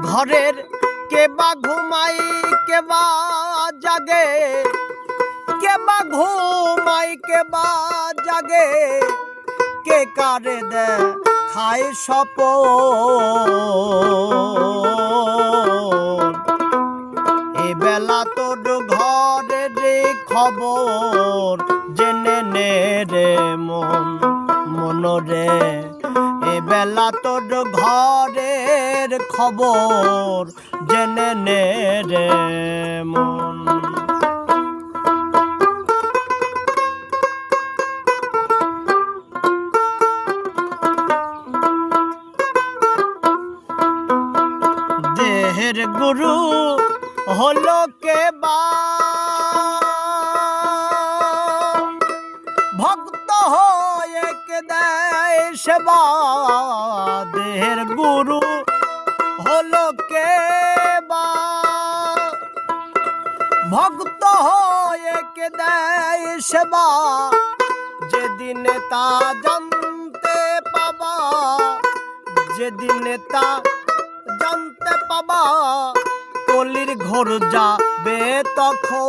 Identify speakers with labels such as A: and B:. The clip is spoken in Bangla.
A: ঘরের কে বা ঘুমাই কে বা জাগে, কে বা ঘুমাই কে বা জাগে, কে কারে দে খায় স্বপন। এ বেলা তোর ঘরে রে খবর জেনে নে রে মন মনরে। এ বেলা তোর ঘরের খবর জেনে নে রে মন। দেহের গুরু হলো কে বা, ভক্ত হয়ে কে দেয় সেবা। দেহের গুরু হলো কে বা, ভক্ত হয়ে কে দেয় সেবা। যেদিন তা জানতে পাবা, যেদিন তা জানতে পাবা, কলির ঘোর যাবে তখন।